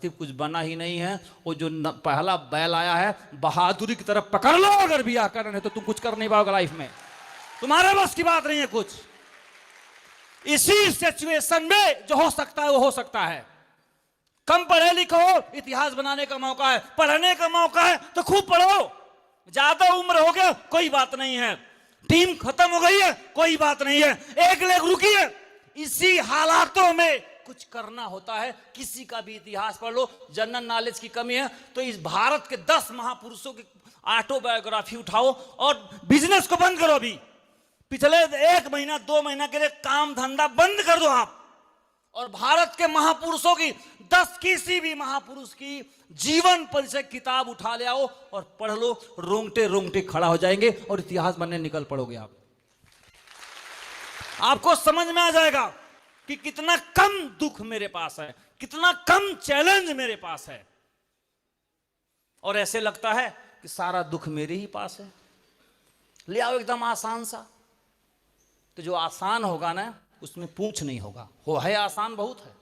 कुछ बना ही नहीं है। वो जो पहला बैल आया है बहादुरी की तरफ पकड़ लो, अगर भी आकर नहीं तो तुम कुछ कर नहीं पाओगे लाइफ में, तुम्हारे बस की बात नहीं है कुछ। इसी सिचुएशन में जो हो सकता है वो हो सकता है। कम पढ़े लिखो, इतिहास बनाने का मौका है, पढ़ने का मौका है तो खूब पढ़ो। ज्यादा उम्र हो गया कोई बात नहीं है, टीम खत्म हो गई है कोई बात नहीं है, एक लेग रुकी है। इसी हालातों में कुछ करना होता है। किसी का भी इतिहास पढ़ लो, जनरल नॉलेज की कमी है तो इस भारत के 10 महापुरुषों की ऑटोबायोग्राफी उठाओ और बिजनेस को बंद करो। अभी पिछले 1 महीना 2 महीना के लिए काम धंधा बंद कर दो आप, और भारत के महापुरुषों की 10 किसी भी महापुरुष की जीवन परिचय किताब उठा ले आओ और पढ़ लो, रोंगटे रोंगटे खड़ा हो जाएंगे और इतिहास बनने निकल पड़ोगे आप। आपको समझ में आ जाएगा कि कितना कम दुख मेरे पास है, कितना कम चैलेंज मेरे पास है, और ऐसे लगता है कि सारा दुख मेरे ही पास है। ले आओ एकदम आसान सा। तो जो आसान होगा ना उसमें पूछ नहीं होगा, वो है आसान बहुत है।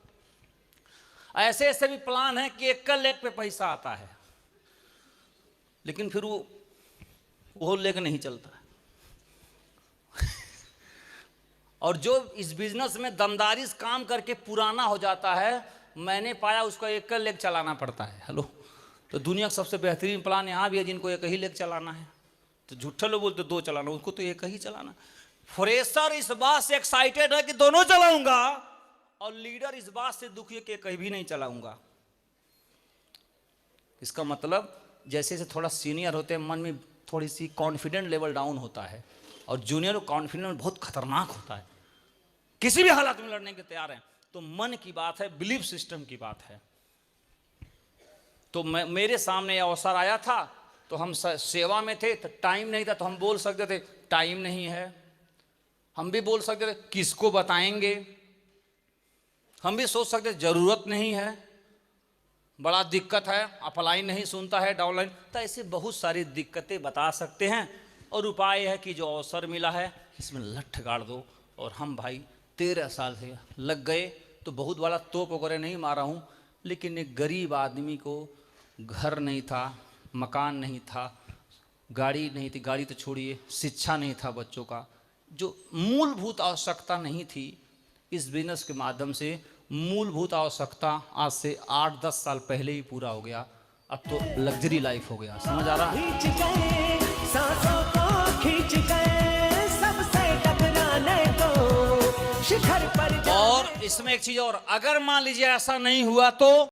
ऐसे ऐसे भी प्लान है कि एक लेग पे पैसा आता है, लेकिन फिर वो लेग नहीं चलता। और जो इस बिजनेस में दमदारी से काम करके पुराना हो जाता है, मैंने पाया उसको एक लेग चलाना पड़ता है। हेलो, तो दुनिया का सबसे बेहतरीन प्लान यहाँ भी है जिनको एक ही लेग चलाना है। तो झूठे लोग बोलते 2 चलाना, उसको तो एक ही चलाना। फ्रेशर इस बात से एक्साइटेड है कि दोनों चलाऊंगा, और लीडर इस बात से दुखी है कि कहीं भी नहीं चलाऊंगा। इसका मतलब जैसे जैसे थोड़ा सीनियर होते हैं मन में थोड़ी सी कॉन्फिडेंट लेवल डाउन होता है, और जूनियर कॉन्फिडेंस बहुत खतरनाक होता है, किसी भी हालात में लड़ने के तैयार हैं। तो मन की बात है, बिलीफ सिस्टम की बात है। तो मेरे सामने अवसर आया था, तो हम सेवा में थे, तो टाइम नहीं था, तो हम बोल सकते थे टाइम नहीं है। हम भी बोल सकते थे किसको बताएंगे, हम भी सोच सकते जरूरत नहीं है, बड़ा दिक्कत है, अपलाइन नहीं सुनता है, डाउनलाइन। तो ऐसे बहुत सारी दिक्कतें बता सकते हैं, और उपाय है कि जो अवसर मिला है इसमें लठ गाड़ दो। और हम भाई 13 साल से लग गए, तो बहुत बड़ा तोप वगैरह नहीं मारा हूँ, लेकिन एक गरीब आदमी को घर नहीं था, मकान नहीं था, गाड़ी नहीं थी, गाड़ी तो छोड़िए, शिक्षा नहीं था बच्चों का, जो मूलभूत आवश्यकता नहीं थी, इस बिजनेस के माध्यम से मूलभूत आवश्यकता आज से 8-10 साल पहले ही पूरा हो गया। अब तो लग्जरी लाइफ हो गया। समझ आ रहा है? और इसमें एक चीज और, अगर मान लीजिए ऐसा नहीं हुआ तो